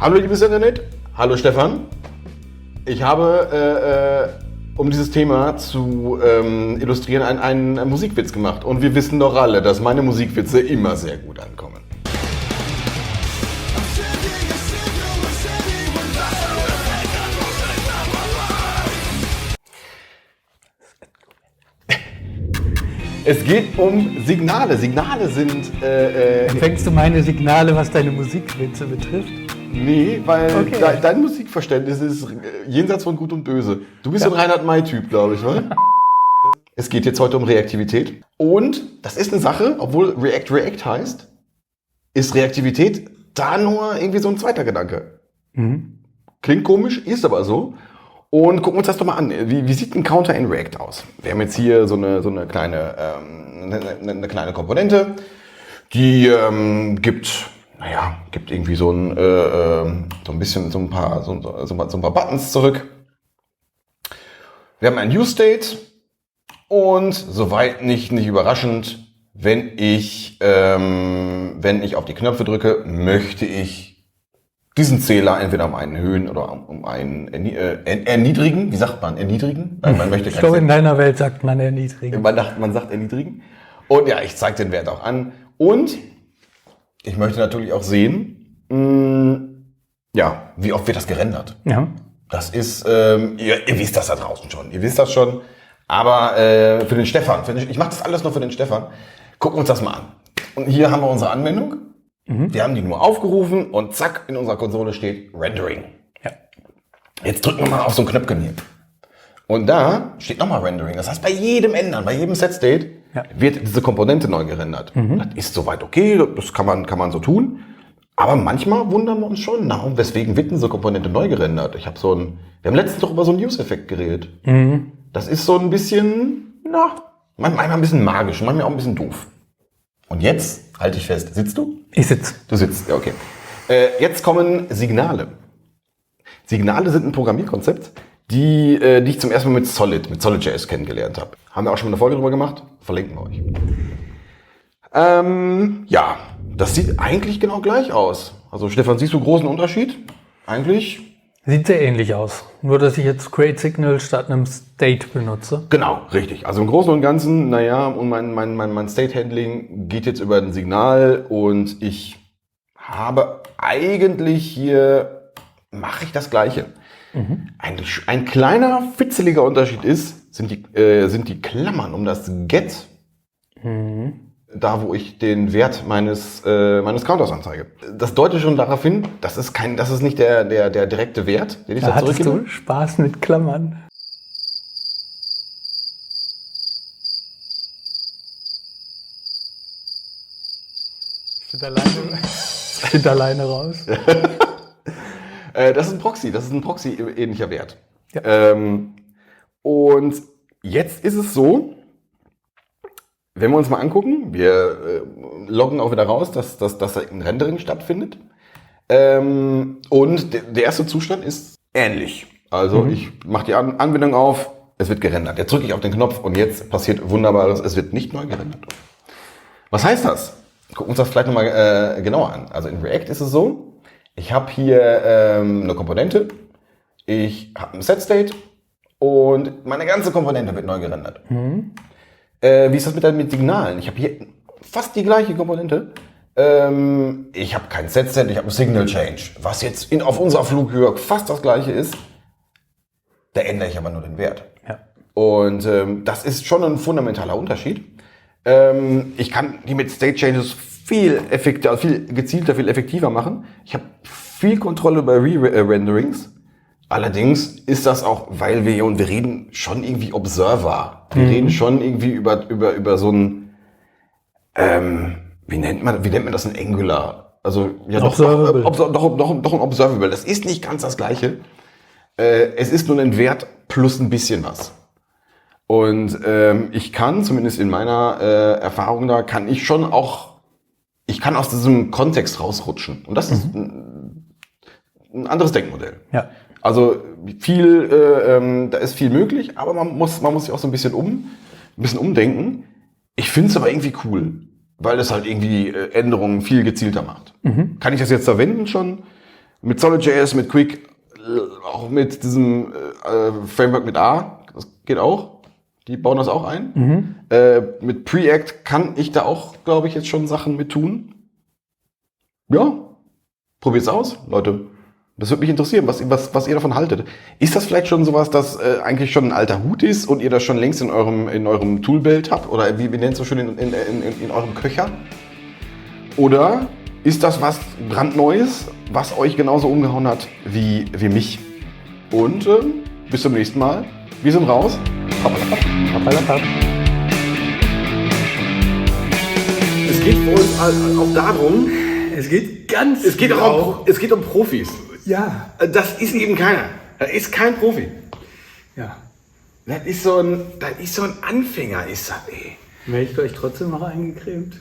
Hallo liebes Internet, hallo Stefan. Ich habe, um dieses Thema zu illustrieren, einen Musikwitz gemacht. Und wir wissen doch alle, dass meine Musikwitze immer sehr gut ankommen. Es geht um Signale. Signale sind... Empfängst du meine Signale, was deine Musikwitze betrifft? Nee, weil Okay. dein Musikverständnis ist jenseits von Gut und Böse. Du bist so ein Reinhard May-Typ, glaube ich, oder? Es geht jetzt heute um Reaktivität. Und das ist eine Sache, obwohl React heißt, ist Reaktivität da nur irgendwie so ein zweiter Gedanke. Klingt komisch, ist aber so. Und gucken wir uns das doch mal an. Wie sieht ein Counter in React aus? Wir haben jetzt hier so eine kleine, eine kleine Komponente, die gibt irgendwie so ein paar Buttons zurück. Wir haben ein Use-State und soweit nicht überraschend, wenn ich auf die Knöpfe drücke, möchte ich diesen Zähler entweder um einen erhöhen oder um einen erniedrigen. Wie sagt man? Erniedrigen? Weil man möchte Ich glaube, in deiner Welt sagt man erniedrigen. Man sagt erniedrigen. Und ja, ich zeige den Wert auch an. Und ich möchte natürlich auch sehen, wie oft wird das gerendert. Ja. Das ist, ihr wisst das da draußen schon. Ihr wisst das schon. Aber für den Stefan, ich mache das alles nur für den Stefan. Gucken wir uns das mal an. Und hier haben wir unsere Anwendung. Wir haben die nur aufgerufen und zack, in unserer Konsole steht Rendering. Ja. Jetzt drücken wir mal auf so ein Knöpfchen hier. Und da steht nochmal Rendering. Das heißt, bei jedem Ändern, bei jedem Set-State wird diese Komponente neu gerendert. Das ist soweit okay, das kann man so tun. Aber manchmal wundern wir uns schon, weswegen wird diese Komponente neu gerendert? Wir haben letztens doch über so einen Use-Effekt geredet. Das ist so ein bisschen, manchmal ein bisschen magisch, manchmal auch ein bisschen doof. Und jetzt, halte ich fest, sitzt du? Ich sitze. Du sitzt, ja, okay. Jetzt kommen Signale. Signale sind ein Programmierkonzept, die ich zum ersten Mal mit Solid.js kennengelernt habe. Haben wir auch schon mal eine Folge drüber gemacht, verlinken wir euch. Das sieht eigentlich genau gleich aus. Also Stefan, siehst du großen Unterschied? Eigentlich? Sieht sehr ähnlich aus. Nur, dass ich jetzt createSignal statt einem State benutze. Genau, richtig. Also im Großen und Ganzen, und mein State-Handling geht jetzt über ein Signal und ich habe eigentlich hier, mache ich das Gleiche. Ein kleiner, fitzeliger Unterschied sind die Klammern um das Get, da wo ich den Wert meines Counters anzeige. Das deutet schon darauf hin, das ist nicht der direkte Wert, den ich da Hattest zurückgebe. du Spaß mit Klammern? Ich finde alleine raus. Das ist ein Proxy-ähnlicher Wert. Ja. Und jetzt ist es so, wenn wir uns mal angucken, wir loggen auch wieder raus, dass ein Rendering stattfindet. Und der erste Zustand ist ähnlich. Also ich mache die Anwendung auf, es wird gerendert. Jetzt drücke ich auf den Knopf und jetzt passiert Wunderbares, es wird nicht neu gerendert. Was heißt das? Gucken wir uns das vielleicht nochmal genauer an. Also in React ist es so, ich habe hier eine Komponente, ich habe ein Set-State und meine ganze Komponente wird neu gerendert. Wie ist das mit Signalen? Ich habe hier fast die gleiche Komponente. Ich habe kein Set-State, ich habe ein Signal-Change. Was jetzt auf unserer Flughöhe fast das gleiche ist, da ändere ich aber nur den Wert. Ja. Und das ist schon ein fundamentaler Unterschied. Ich kann die mit State Changes viel gezielter, viel effektiver machen. Ich habe viel Kontrolle bei Re-Renderings. Allerdings ist das auch, weil wir reden schon irgendwie Observer. Wir reden schon irgendwie über so ein, wie nennt man das in Angular? Also, ja, Observable. Doch ein Observable. Das ist nicht ganz das Gleiche. Es ist nur ein Wert plus ein bisschen was. Und ich kann, zumindest in meiner Erfahrung da, ich kann aus diesem Kontext rausrutschen. Und das ist ein anderes Denkmodell. Ja. Also da ist viel möglich, aber man muss sich auch so ein bisschen umdenken. Ich finde es aber irgendwie cool, weil es halt irgendwie Änderungen viel gezielter macht. Kann ich das jetzt verwenden schon? Mit Solid.js, mit Quick, auch mit diesem Framework mit A, das geht auch. Die bauen das auch ein. Mit Preact kann ich da auch, glaube ich, jetzt schon Sachen mit tun. Ja, probiert's aus, Leute. Das würde mich interessieren, was ihr davon haltet. Ist das vielleicht schon sowas, das eigentlich schon ein alter Hut ist und ihr das schon längst in eurem Toolbelt habt? Oder wie nennt es so schön in eurem Köcher? Oder ist das was brandneues, was euch genauso umgehauen hat wie mich? Und bis zum nächsten Mal. Wir sind raus. Es geht für uns auch darum, Es geht es geht um Profis. Ja. Das ist eben keiner. Das ist kein Profi. Ja. Das ist so ein Anfänger, ist das, ey. Wäre ich gleich trotzdem noch eingecremt?